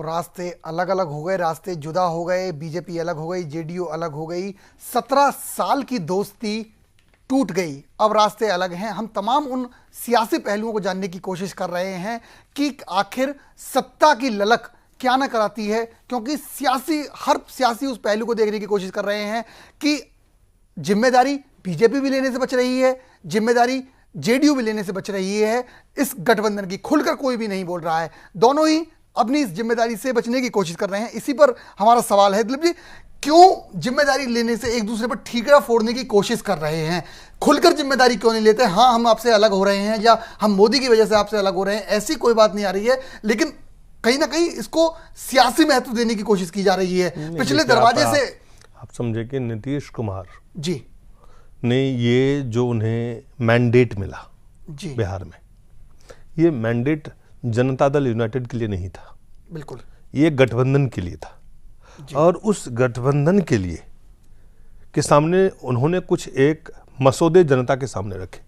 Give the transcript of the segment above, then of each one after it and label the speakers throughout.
Speaker 1: रास्ते अलग अलग हो गए, रास्ते जुदा हो गए, बीजेपी अलग हो गई, जेडीयू अलग हो गई, 17 साल की दोस्ती टूट गई, अब रास्ते अलग हैं। हम तमाम उन सियासी पहलुओं को जानने की कोशिश कर रहे हैं कि आखिर सत्ता की ललक क्या ना कराती है, क्योंकि हर सियासी उस पहलू को देखने की कोशिश कर रहे हैं कि जिम्मेदारी बीजेपी भी लेने से बच रही है, जिम्मेदारी जेडीयू भी लेने से बच रही है। इस गठबंधन की खुलकर कोई भी नहीं बोल रहा है, दोनों ही अपनी इस जिम्मेदारी से बचने की कोशिश कर रहे हैं। इसी पर हमारा सवाल है, दिलीप जी, क्यों जिम्मेदारी लेने से एक दूसरे पर ठीकरा फोड़ने की कोशिश कर रहे हैं? खुलकर जिम्मेदारी क्यों नहीं लेते? हाँ, हम आपसे अलग हो रहे हैं या हम मोदी की वजह से आपसे अलग हो रहे हैं, ऐसी कोई बात नहीं आ रही है, लेकिन कहीं ना कहीं इसको सियासी महत्व देने की कोशिश की जा रही है। पिछले दरवाजे से
Speaker 2: आप समझे कि नीतीश कुमार
Speaker 1: जी
Speaker 2: ने ये जो उन्हें मैंडेट मिला
Speaker 1: जी
Speaker 2: बिहार में, ये मैंडेट जनता दल यूनाइटेड के लिए नहीं था,
Speaker 1: बिल्कुल,
Speaker 2: ये गठबंधन के लिए था। और उस गठबंधन के लिए के सामने उन्होंने कुछ एक मसौदे जनता के सामने रखे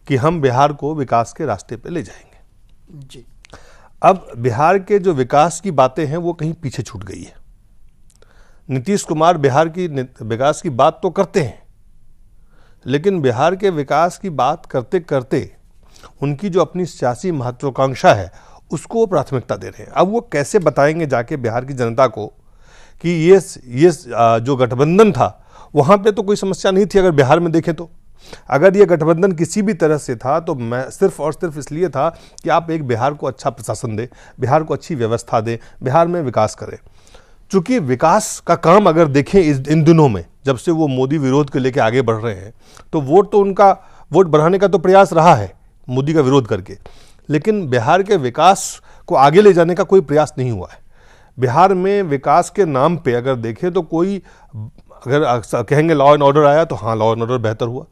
Speaker 2: कि हम बिहार को विकास के रास्ते पे ले जाएंगे
Speaker 1: जी।
Speaker 2: अब बिहार के जो विकास की बातें हैं वो कहीं पीछे छूट गई है। नीतीश कुमार बिहार की विकास की बात तो करते हैं, लेकिन बिहार के विकास की बात करते करते उनकी जो अपनी सियासी महत्वाकांक्षा है उसको वो प्राथमिकता दे रहे हैं। अब वो कैसे बताएंगे जाके बिहार की जनता को कि ये जो गठबंधन था वहाँ पे तो कोई समस्या नहीं थी। अगर बिहार में देखें तो अगर ये गठबंधन किसी भी तरह से था तो मैं सिर्फ और सिर्फ इसलिए था कि आप एक बिहार को अच्छा प्रशासन दें, बिहार को अच्छी व्यवस्था दें, बिहार में विकास करें। चूंकि विकास का काम अगर देखें इन दिनों में, जब से वो मोदी विरोध को लेकर आगे बढ़ रहे हैं, तो उनका वोट बढ़ाने का तो प्रयास रहा है मोदी का विरोध करके, लेकिन बिहार के विकास को आगे ले जाने का कोई प्रयास नहीं हुआ है। बिहार में विकास के नाम पे अगर देखें तो कोई, अगर कहेंगे लॉ एंड ऑर्डर आया तो हाँ, लॉ एंड ऑर्डर बेहतर हुआ,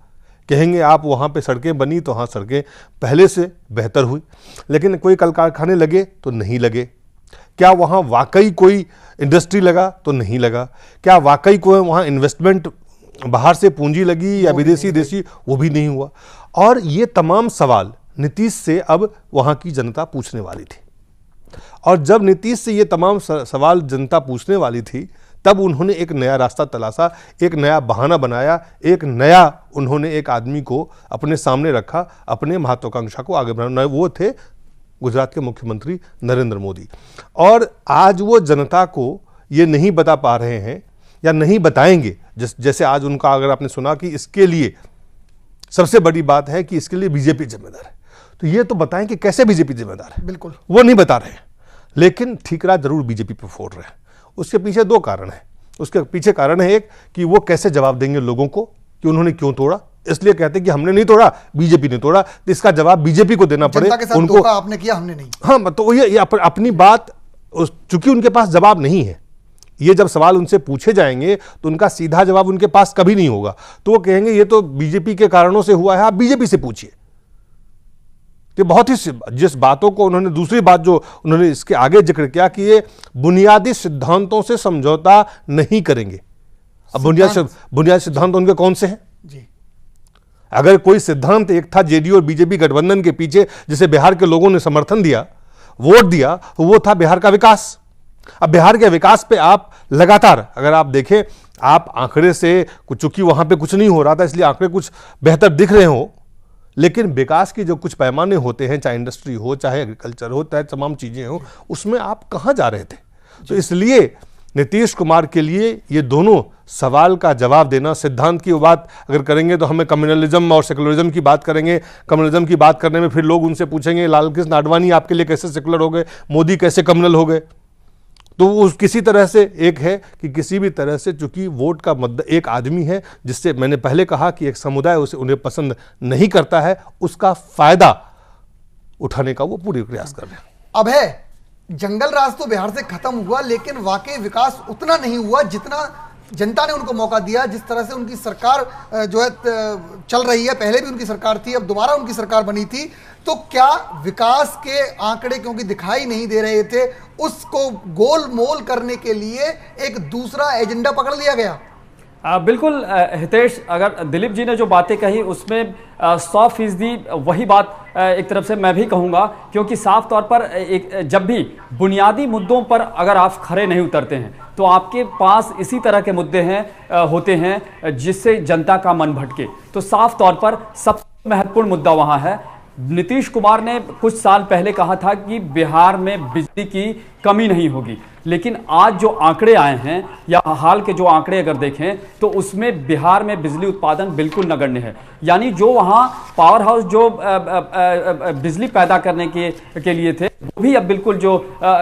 Speaker 2: कहेंगे आप वहाँ पे सड़कें बनी तो हाँ, सड़कें पहले से बेहतर हुई, लेकिन कोई कल कारखाने लगे तो नहीं लगे। क्या वहाँ वाकई कोई इंडस्ट्री लगा? तो नहीं लगा। क्या वाकई कोई वहाँ इन्वेस्टमेंट बाहर से पूंजी लगी या विदेशी देशी? वो भी नहीं हुआ। और ये तमाम सवाल नीतीश से अब वहाँ की जनता पूछने वाली थी, और जब नीतीश से ये तमाम सवाल जनता पूछने वाली थी तब उन्होंने एक नया रास्ता तलाशा, एक नया बहाना बनाया, एक नया उन्होंने एक आदमी को अपने सामने रखा, अपने महत्वाकांक्षा को आगे बढ़ाना। वो थे गुजरात के मुख्यमंत्री नरेंद्र मोदी। और आज वो जनता को ये नहीं बता पा रहे हैं या नहीं बताएंगे, जैसे आज उनका, अगर आपने सुना कि इसके लिए सबसे बड़ी बात है कि इसके लिए बीजेपी जिम्मेदार है, तो ये तो बताएं कि कैसे बीजेपी जिम्मेदार है।
Speaker 1: बिल्कुल,
Speaker 2: वो नहीं बता रहे हैं, लेकिन ठीकरा जरूर बीजेपी पे फोड़ रहे हैं। उसके पीछे दो कारण हैं। उसके पीछे कारण है एक कि वो कैसे जवाब देंगे लोगों को कि उन्होंने क्यों तोड़ा। इसलिए कहते हैं कि हमने नहीं तोड़ा, बीजेपी ने तोड़ा, तो इसका जवाब बीजेपी को देना पड़े।
Speaker 1: उनको आपने किया, हमने नहीं।
Speaker 2: हाँ, तो ये अपनी बात, चूंकि उनके पास जवाब नहीं है, ये जब सवाल उनसे पूछे जाएंगे तो उनका सीधा जवाब उनके पास कभी नहीं होगा, तो वो कहेंगे ये तो बीजेपी के कारणों से हुआ है, आप बीजेपी से पूछिए। तो बहुत ही जिस बातों को उन्होंने, दूसरी बात जो उन्होंने इसके आगे जिक्र किया कि ये बुनियादी सिद्धांतों से समझौता नहीं करेंगे। अब बुनियादी सिद्धांत उनके कौन से हैं
Speaker 1: जी?
Speaker 2: अगर कोई सिद्धांत एक था जेडीयू और बीजेपी गठबंधन के पीछे, जिसे बिहार के लोगों ने समर्थन दिया, वोट दिया, तो वो था बिहार का विकास। अब बिहार के विकास पे आप लगातार, अगर आप देखें, आप आंकड़े से, चूंकि वहां पे कुछ नहीं हो रहा था इसलिए आंकड़े कुछ बेहतर दिख रहे हो, लेकिन विकास की जो कुछ पैमाने होते हैं, चाहे इंडस्ट्री हो, चाहे एग्रीकल्चर हो, चाहे तमाम चीजें हो, उसमें आप कहां जा रहे थे? तो इसलिए नीतीश कुमार के लिए ये दोनों सवाल का जवाब देना, सिद्धांत की बात अगर करेंगे तो हमें कम्युनलिज्म और सेकुलरिज्म की बात करेंगे। कम्युनलिज्म की बात करने में फिर लोग उनसे पूछेंगे लालकृष्ण आडवाणी आपके लिए कैसे सेकुलर हो गए, मोदी कैसे कम्युनल हो गए? तो उस किसी तरह से एक है कि किसी भी तरह से, चूंकि वोट का मुद्दा, एक आदमी है जिससे मैंने पहले कहा कि एक समुदाय उसे उन्हें पसंद नहीं करता है, उसका फायदा उठाने का वो पूरी प्रयास कर रहे हैं।
Speaker 1: अब है जंगल राज तो बिहार से खत्म हुआ, लेकिन वाकई विकास उतना नहीं हुआ जितना जनता ने उनको मौका दिया। जिस तरह से उनकी सरकार जो है चल रही है, पहले भी उनकी सरकार थी, अब दोबारा उनकी सरकार बनी थी, तो क्या विकास के आंकड़े क्योंकि दिखाई नहीं दे रहे थे, उसको गोल मोल करने के लिए एक दूसरा एजेंडा पकड़ लिया गया?
Speaker 3: बिल्कुल हितेश, अगर दिलीप जी ने जो बातें कही उसमें 100% वही बात एक तरफ से मैं भी कहूँगा, क्योंकि साफ तौर पर जब भी बुनियादी मुद्दों पर अगर आप खड़े नहीं उतरते हैं तो आपके पास इसी तरह के मुद्दे होते हैं जिससे जनता का मन भटके। तो साफ तौर पर सबसे महत्वपूर्ण मुद्दा वहाँ है। नीतीश कुमार ने कुछ साल पहले कहा था कि बिहार में बिजली की कमी नहीं होगी, लेकिन आज जो आंकड़े आए हैं या हाल के जो आंकड़े अगर देखें तो उसमें बिहार में बिजली उत्पादन बिल्कुल नगण्य है। यानी जो वहाँ पावर हाउस जो बिजली पैदा करने के लिए थे वो भी अब बिल्कुल जो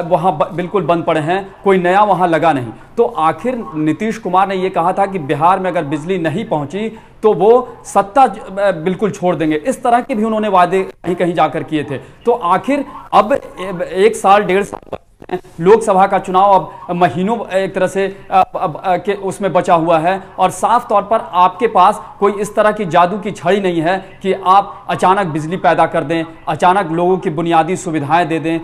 Speaker 3: वहाँ बिल्कुल बंद पड़े हैं, कोई नया वहाँ लगा नहीं। तो आखिर नीतीश कुमार ने ये कहा था कि बिहार में अगर बिजली नहीं पहुंची तो वो सत्ता बिल्कुल छोड़ देंगे, इस तरह के भी उन्होंने वादे कहीं कहीं जाकर किए थे। तो आखिर अब 1 साल 1.5 साल लोकसभा का चुनाव अब महीनों एक तरह से के उसमें बचा हुआ है, और साफ तौर पर आपके पास कोई इस तरह की जादू की छड़ी नहीं है कि आप अचानक बिजली पैदा कर दें, अचानक लोगों की बुनियादी सुविधाएं दे दें,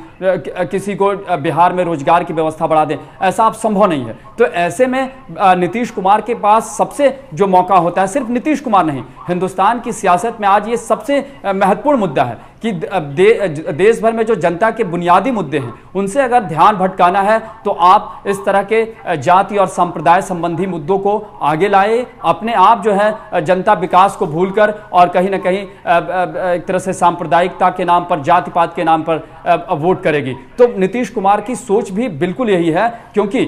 Speaker 3: किसी को बिहार में रोजगार की व्यवस्था बढ़ा दें। ऐसा अब संभव नहीं है। तो ऐसे में नीतीश कुमार के पास सबसे जो मौका होता है, सिर्फ नीतीश कुमार नहीं, हिंदुस्तान की सियासत में आज ये सबसे महत्वपूर्ण मुद्दा है कि देश भर में जो जनता के बुनियादी मुद्दे हैं उनसे अगर ध्यान भटकाना है तो आप इस तरह के जाति और संप्रदाय संबंधी मुद्दों को आगे लाए। अपने आप जो है जनता विकास को भूलकर और कहीं ना कहीं एक तरह से सांप्रदायिकता के नाम पर, जाति पात के नाम पर वोट करेगी। तो नीतीश कुमार की सोच भी बिल्कुल यही है, क्योंकि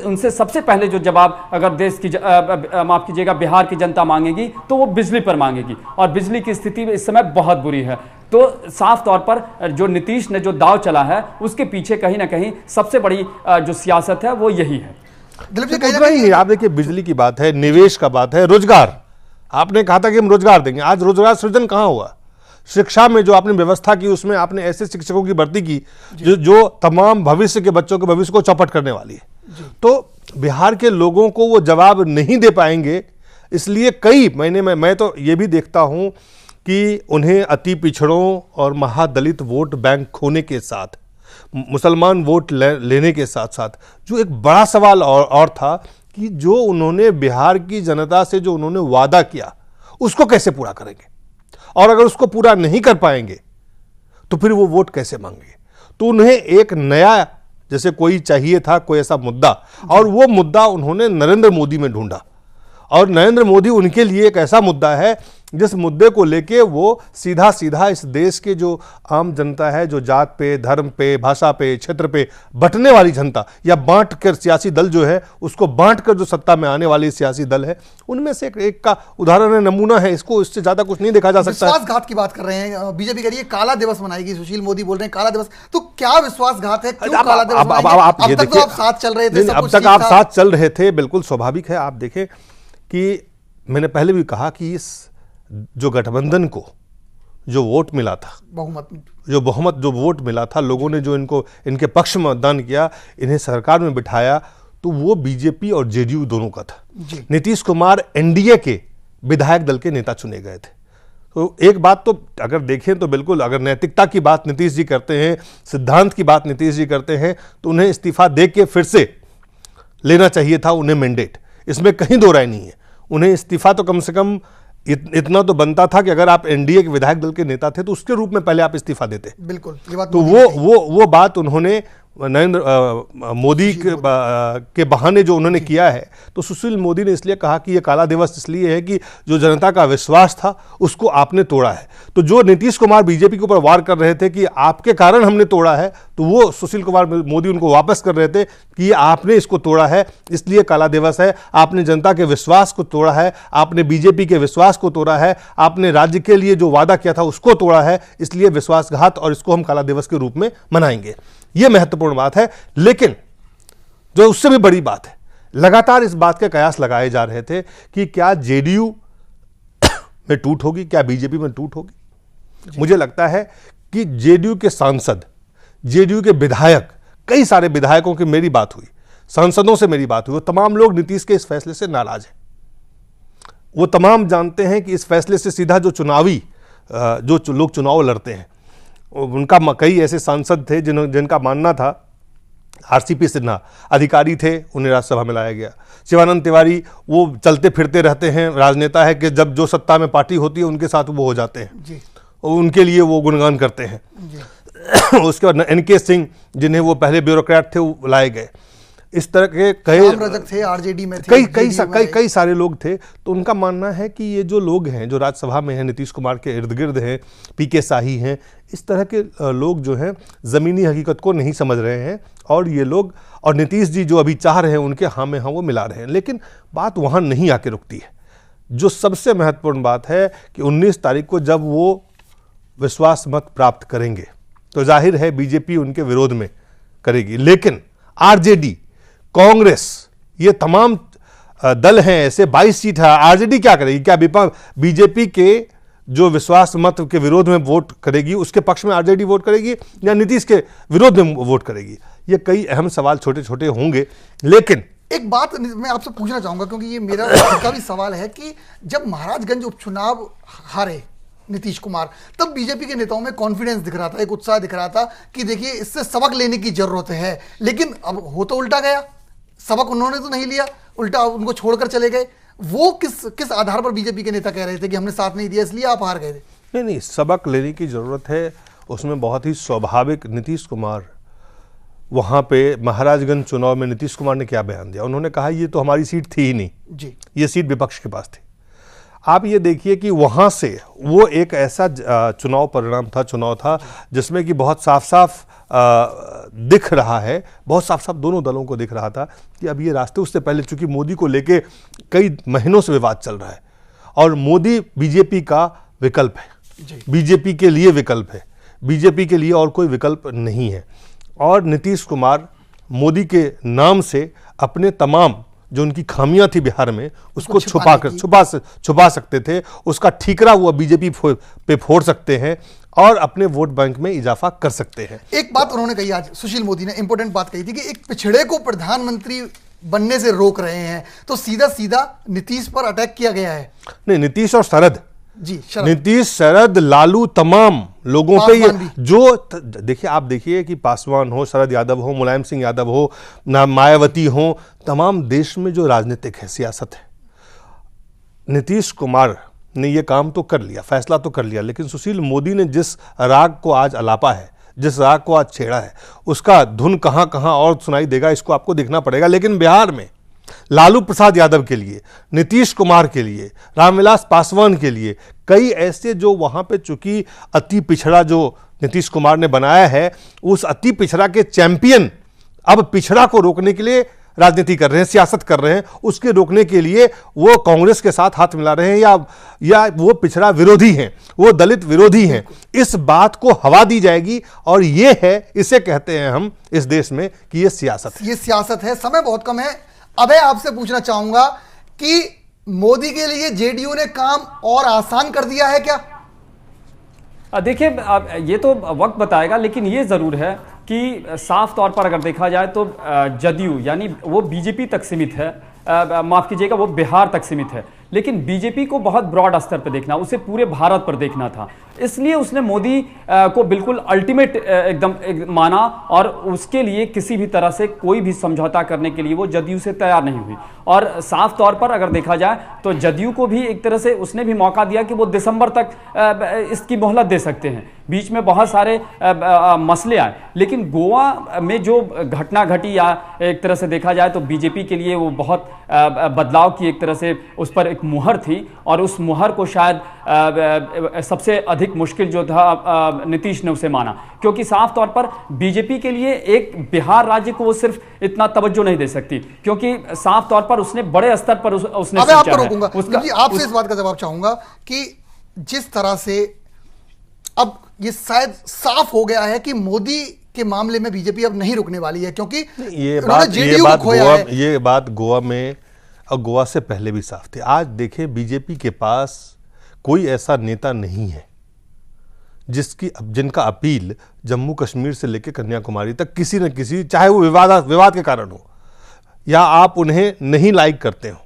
Speaker 3: उनसे सबसे पहले जो जवाब अगर देश की माफ कीजिएगा बिहार की जनता मांगेगी तो वो बिजली पर मांगेगी, और बिजली की स्थिति इस समय बहुत बुरी है। तो साफ तौर पर जो नीतीश ने जो दाव चला है उसके पीछे कहीं ना कहीं सबसे बड़ी जो सियासत है वो यही है।
Speaker 1: दिलीप जी,
Speaker 2: नहीं, आप देखिए बिजली की बात है, निवेश का बात है, रोजगार। आपने कहा था कि हम रोजगार देंगे, आज रोजगार सृजन कहां हुआ? शिक्षा में जो आपने व्यवस्था की उसमें आपने ऐसे शिक्षकों की भर्ती की जो तमाम भविष्य के बच्चों के भविष्य को चौपट करने वाली है। तो बिहार के लोगों को वो जवाब नहीं दे पाएंगे, इसलिए कई महीने में मैं तो ये भी देखता हूं कि उन्हें अति पिछड़ों और महादलित वोट बैंक खोने के साथ, मुसलमान वोट लेने के साथ साथ जो एक बड़ा सवाल और था कि जो उन्होंने बिहार की जनता से जो उन्होंने वादा किया उसको कैसे पूरा करेंगे, और अगर उसको पूरा नहीं कर पाएंगे तो फिर वो वोट कैसे मांगेंगे। तो उन्हें एक नया जैसे कोई चाहिए था, कोई ऐसा मुद्दा, और वो मुद्दा उन्होंने नरेंद्र मोदी में ढूंढा, और नरेंद्र मोदी उनके लिए एक ऐसा मुद्दा है जिस मुद्दे को लेके वो सीधा सीधा इस देश के जो आम जनता है, जो जात पे, धर्म पे, भाषा पे, क्षेत्र पे बंटने वाली जनता, या बांट कर सियासी दल जो है उसको बांट कर जो सत्ता में आने वाली सियासी दल है, उनमें से एक का उदाहरण है, नमूना है। इसको इससे ज्यादा कुछ नहीं देखा जा सकता।
Speaker 1: विश्वासघात की बात कर रहे हैं, बीजेपी कह रही है काला दिवस मनाएगी, सुशील मोदी बोल रहे हैं काला दिवस। तो क्या विश्वासघात है, क्यों काला दिवस मनाएंगे? अब तक तो आप साथ चल रहे थे,
Speaker 2: अब तक आप साथ चल रहे थे, बिल्कुल स्वाभाविक है। आप देखें कि मैंने पहले भी कहा कि इस जो गठबंधन को जो वोट मिला था, बहुमत जो वोट मिला था, लोगों ने जो इनके पक्ष में मतदान किया, इन्हें सरकार में बिठाया, तो वो बीजेपी और जेडीयू दोनों का था। नीतीश कुमार एनडीए के विधायक दल के नेता चुने गए थे। तो एक बात तो अगर देखें तो बिल्कुल, अगर नैतिकता की बात नीतीश जी करते हैं, सिद्धांत की बात नीतीश जी करते हैं, तो उन्हें इस्तीफा दे के फिर से लेना चाहिए था उन्हें मैंडेट, इसमें कहीं दो राय नहीं है। उन्हें इस्तीफा तो कम से कम इतना तो बनता था कि अगर आप एनडीए के विधायक दल के नेता थे तो उसके रूप में पहले आप इस्तीफा देते।
Speaker 1: बिल्कुल, ये बात
Speaker 2: तो वो बात उन्होंने नरेंद्र मोदी के बहाने जो उन्होंने किया है। तो सुशील मोदी ने इसलिए कहा कि ये काला दिवस इसलिए है कि जो जनता का विश्वास था उसको आपने तोड़ा है। तो जो नीतीश कुमार बीजेपी के ऊपर वार कर रहे थे कि आपके कारण हमने तोड़ा है, तो वो सुशील कुमार मोदी उनको वापस कर रहे थे कि आपने इसको तोड़ा है, इसलिए काला दिवस है। आपने जनता के विश्वास को तोड़ा है, आपने बीजेपी के विश्वास को तोड़ा है, आपने राज्य के लिए जो वादा किया था उसको तोड़ा है, इसलिए विश्वासघात, और इसको हम काला दिवस के रूप में मनाएंगे। यह महत्वपूर्ण बात है। लेकिन जो उससे भी बड़ी बात है, लगातार इस बात के कयास लगाए जा रहे थे कि क्या जेडीयू में टूट होगी, क्या बीजेपी में टूट होगी। मुझे लगता है कि जेडीयू के सांसद, जेडीयू के विधायक, कई सारे विधायकों की मेरी बात हुई, सांसदों से मेरी बात हुई, वो तमाम लोग नीतीश के इस फैसले से नाराज हैं। वो तमाम जानते हैं कि इस फैसले से सीधा जो चुनावी जो लोग चुनाव लड़ते हैं, उनका कई ऐसे सांसद थे जिनका मानना था आरसीपी सिन्हा अधिकारी थे, उन्हें राज्यसभा में लाया गया। शिवानंद तिवारी वो चलते फिरते रहते हैं, राजनेता है कि जब जो सत्ता में पार्टी होती है उनके साथ वो हो जाते हैं
Speaker 1: जी।
Speaker 2: उनके लिए वो गुणगान करते हैं
Speaker 1: जी।
Speaker 2: उसके बाद एनके सिंह, जिन्हें वो पहले ब्यूरोक्रेट थे, वो लाए गए। इस तरह के कई
Speaker 1: रजक थे, आरजेडी में थे,
Speaker 2: कई सारे लोग थे। तो उनका मानना है कि ये जो लोग हैं जो राज्यसभा में हैं, नीतीश कुमार के इर्द गिर्द हैं, पीके शाही हैं, इस तरह के लोग जो हैं ज़मीनी हकीकत को नहीं समझ रहे हैं और ये लोग और नीतीश जी जो अभी चाह रहे हैं उनके हाँ में हाँ वो मिला रहे हैं। लेकिन बात वहाँ नहीं आके रुकती है। जो सबसे महत्वपूर्ण बात है कि 19 तारीख को जब वो विश्वास मत प्राप्त करेंगे तो जाहिर है बीजेपी उनके विरोध में करेगी, लेकिन आरजेडी, कांग्रेस, ये तमाम दल हैं ऐसे 22 सीट है, आरजेडी क्या करेगी? क्या बीजेपी के जो विश्वास मत के विरोध में वोट करेगी उसके पक्ष में आरजेडी वोट करेगी या नीतीश के विरोध में वोट करेगी? ये कई अहम सवाल छोटे छोटे होंगे। लेकिन
Speaker 1: एक बात मैं आपसे पूछना चाहूंगा, क्योंकि ये मेरा का भी सवाल है कि जब महाराजगंज उपचुनाव हारे नीतीश कुमार, तब बीजेपी के नेताओं में कॉन्फिडेंस दिख रहा था, एक उत्साह दिख रहा था कि देखिए इससे सबक लेने की जरूरत है। लेकिन अब हो तो उल्टा गया, सबक उन्होंने तो नहीं लिया, उल्टा उनको छोड़कर चले गए। वो किस आधार पर बीजेपी के नेता कह रहे थे कि हमने साथ नहीं दिया इसलिए आप हार गए थे?
Speaker 2: नहीं, सबक लेने की जरूरत है, उसमें बहुत ही स्वाभाविक। नीतीश कुमार वहाँ पे महाराजगंज चुनाव में नीतीश कुमार ने क्या बयान दिया? उन्होंने कहा ये तो हमारी सीट थी ही नहीं
Speaker 1: जी,
Speaker 2: ये सीट विपक्ष के पास थी। आप ये देखिए कि वहाँ से वो एक ऐसा चुनाव था जिसमें कि बहुत साफ साफ दिख रहा है, बहुत साफ साफ दोनों दलों को दिख रहा था कि अब ये रास्ते, उससे पहले चूंकि मोदी को लेके कई महीनों से विवाद चल रहा है और मोदी बीजेपी का विकल्प है, बीजेपी के लिए विकल्प है, बीजेपी के लिए और कोई विकल्प नहीं है। और नीतीश कुमार मोदी के नाम से अपने तमाम जो उनकी खामियां थी बिहार में उसको छुपा सकते थे, उसका ठीकरा वो बीजेपी पे फोड़ सकते हैं और अपने वोट बैंक में इजाफा कर सकते हैं।
Speaker 1: एक बात उन्होंने कही आज, सुशील मोदी ने इंपॉर्टेंट बात कही थी कि एक पिछड़े को प्रधानमंत्री बनने से रोक रहे हैं, तो सीधा सीधा नीतीश पर अटैक किया गया है।
Speaker 2: नहीं, नीतीश और शरद
Speaker 1: जी,
Speaker 2: नीतीश, शरद, लालू, तमाम लोगों पे ये जो देखिए, आप देखिए कि पासवान हो, शरद यादव हो, मुलायम सिंह यादव हो, मायावती हो, तमाम देश में जो राजनीतिक है, सियासत है, नीतीश कुमार ने ये काम तो कर लिया, फैसला तो कर लिया, लेकिन सुशील मोदी ने जिस राग को आज अलापा है, जिस राग को आज छेड़ा है, उसका धुन कहाँ कहाँ और सुनाई देगा इसको आपको देखना पड़ेगा। लेकिन बिहार में लालू प्रसाद यादव के लिए, नीतीश कुमार के लिए, रामविलास पासवान के लिए, कई ऐसे जो वहां पे चूंकि अति पिछड़ा जो नीतीश कुमार ने बनाया है, उस अति पिछड़ा के चैंपियन अब पिछड़ा को रोकने के लिए राजनीति कर रहे हैं, सियासत कर रहे हैं। उसके रोकने के लिए वो कांग्रेस के साथ हाथ मिला रहे हैं या वो पिछड़ा विरोधी हैं, वो दलित विरोधी हैं। इस बात को हवा दी जाएगी और ये है, इसे कहते हैं हम इस देश में कि ये सियासत
Speaker 1: है। समय बहुत कम है। अबे आपसे पूछना चाहूंगा कि मोदी के लिए जेडीयू ने काम और आसान कर दिया है क्या?
Speaker 3: देखिए, ये तो वक्त बताएगा, लेकिन ये जरूर है कि साफ तौर पर अगर देखा जाए तो जदयू यानी वो बीजेपी तक सीमित है, माफ कीजिएगा वो बिहार तक सीमित है, लेकिन बीजेपी को बहुत ब्रॉड स्तर पर देखना, उसे पूरे भारत पर देखना था। इसलिए उसने मोदी को बिल्कुल अल्टीमेट एकदम माना और उसके लिए किसी भी तरह से कोई भी समझौता करने के लिए वो जदयू से तैयार नहीं हुई। और साफ तौर पर अगर देखा जाए तो जदयू को भी एक तरह से उसने भी मौका दिया कि वो दिसंबर तक इसकी मोहलत दे सकते हैं। बीच में बहुत सारे मसले आए, लेकिन गोवा में जो घटना घटी या एक तरह से देखा जाए तो बीजेपी के लिए वो बहुत बदलाव की एक तरह से उस पर एक मुहर थी और उस मुहर को शायद सबसे अधिक मुश्किल जो था नीतीश ने उसे माना, क्योंकि साफ तौर पर बीजेपी के लिए एक बिहार राज्य को वो सिर्फ इतना तवज्जो नहीं दे सकती, क्योंकि साफ तौर पर उसने बड़े स्तर पर उसने
Speaker 1: अब आपको रोकूंगा, आपसे इस बात का जवाब चाहूंगा कि जिस तरह से अब ये शायद साफ हो गया है कि मोदी के मामले में बीजेपी अब नहीं रुकने वाली है, क्योंकि
Speaker 2: ये बात गोवा में और गोवा से पहले भी साफ थी। आज देखें, बीजेपी के पास कोई ऐसा नेता नहीं है जिनका अपील जम्मू कश्मीर से लेकर कन्याकुमारी तक किसी न किसी, चाहे वो विवाद के कारण हो, या आप उन्हें नहीं लाइक करते हो,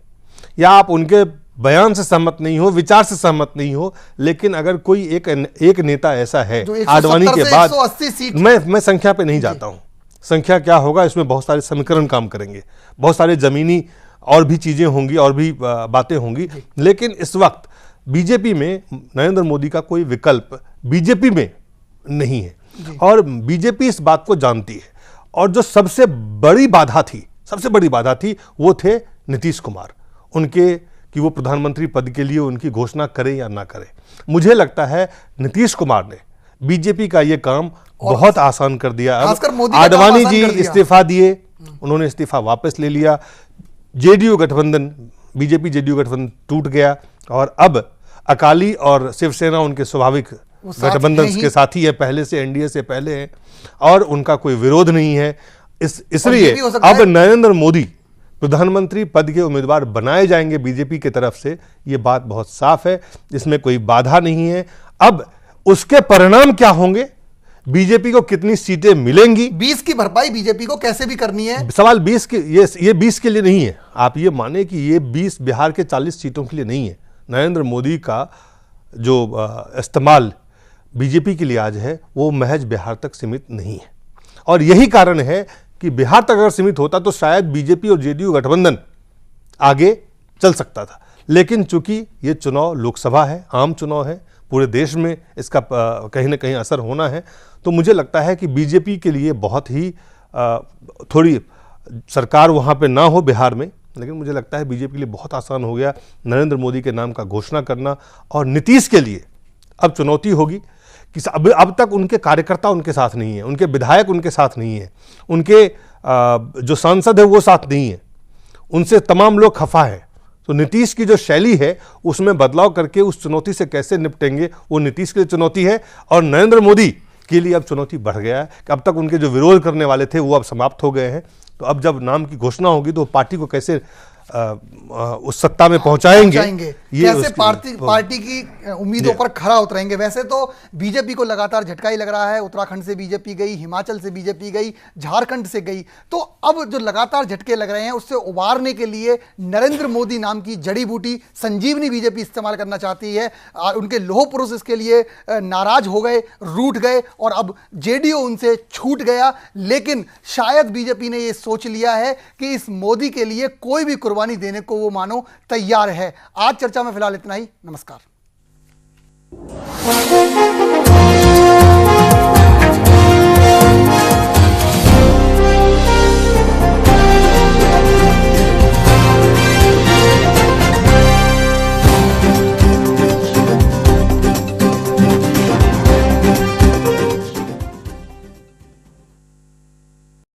Speaker 2: या आप उनके बयान से सहमत नहीं हो, विचार से सहमत नहीं हो, लेकिन अगर कोई एक नेता ऐसा है आडवाणी के बाद, मैं संख्या पे नहीं जाता हूं, संख्या क्या होगा, इसमें बहुत सारे समीकरण काम करेंगे, बहुत सारे जमीनी और भी चीज़ें होंगी और भी बातें होंगी। लेकिन इस वक्त बीजेपी में नरेंद्र मोदी का कोई विकल्प बीजेपी में नहीं है और बीजेपी इस बात को जानती है। और जो सबसे बड़ी बाधा थी वो थे नीतीश कुमार, उनके कि वो प्रधानमंत्री पद के लिए उनकी घोषणा करें या ना करें। मुझे लगता है नीतीश कुमार ने बीजेपी का ये काम बहुत आसान कर दिया। अब आडवाणी जी इस्तीफा दिए, उन्होंने इस्तीफा वापस ले लिया, जेडीयू गठबंधन, बीजेपी जेडीयू गठबंधन टूट गया और अब अकाली और शिवसेना उनके स्वाभाविक गठबंधन के साथी है, पहले से एनडीए से पहले है और उनका कोई विरोध नहीं है। इसलिए अब नरेंद्र मोदी प्रधानमंत्री पद के उम्मीदवार बनाए जाएंगे बीजेपी की तरफ से, ये बात बहुत साफ है, इसमें कोई बाधा नहीं है। अब उसके परिणाम क्या होंगे, बीजेपी को कितनी सीटें मिलेंगी,
Speaker 1: 20 की भरपाई बीजेपी को कैसे भी करनी है।
Speaker 2: सवाल 20 के, ये 20 के लिए नहीं है। आप ये माने कि ये 20 बिहार के 40 सीटों के लिए नहीं है। नरेंद्र मोदी का जो इस्तेमाल बीजेपी के लिए आज है वो महज बिहार तक सीमित नहीं है और यही कारण है कि बिहार तक अगर सीमित होता तो शायद बीजेपी और जेडीयू गठबंधन आगे चल सकता था। लेकिन चूंकि ये चुनाव लोकसभा है, आम चुनाव है, पूरे देश में इसका कहीं ना कहीं असर होना है, तो मुझे लगता है कि बीजेपी के लिए बहुत ही थोड़ी सरकार वहाँ पे ना हो बिहार में, लेकिन मुझे लगता है बीजेपी के लिए बहुत आसान हो गया नरेंद्र मोदी के नाम का घोषणा करना। और नीतीश के लिए अब चुनौती होगी कि अब तक उनके कार्यकर्ता उनके साथ नहीं है, उनके विधायक उनके साथ नहीं है, उनके जो सांसद है वो साथ नहीं है, उनसे तमाम लोग खफा है। तो नीतीश की जो शैली है उसमें बदलाव करके उस चुनौती से कैसे निपटेंगे, वो नीतीश के लिए चुनौती है। और नरेंद्र मोदी के लिए अब चुनौती बढ़ गया है कि अब तक उनके जो विरोध करने वाले थे वो अब समाप्त हो गए हैं। तो अब जब नाम की घोषणा होगी तो पार्टी को कैसे उस सत्ता में पहुंचाएंगे,
Speaker 1: ये कैसे पार्टी की उम्मीदों पर खरा उतरेंगे। वैसे तो बीजेपी को लगातार झटका ही लग रहा है, उत्तराखंड से बीजेपी गई, हिमाचल से बीजेपी गई, झारखंड से गई, तो अब जो लगातार झटके लग रहे हैं उससे उबारने के लिए नरेंद्र मोदी नाम की जड़ी बूटी संजीवनी बीजेपी इस्तेमाल करना चाहती है। उनके लोह पुरुष इसके लिए नाराज हो गए, रूठ गए और अब जेडीयू उनसे छूट गया। लेकिन शायद बीजेपी ने यह सोच लिया है कि इस मोदी के लिए कोई भी कुर्बानी देने को वो मानो तैयार है। आज चर्चा में फिलहाल इतना ही। नमस्कार।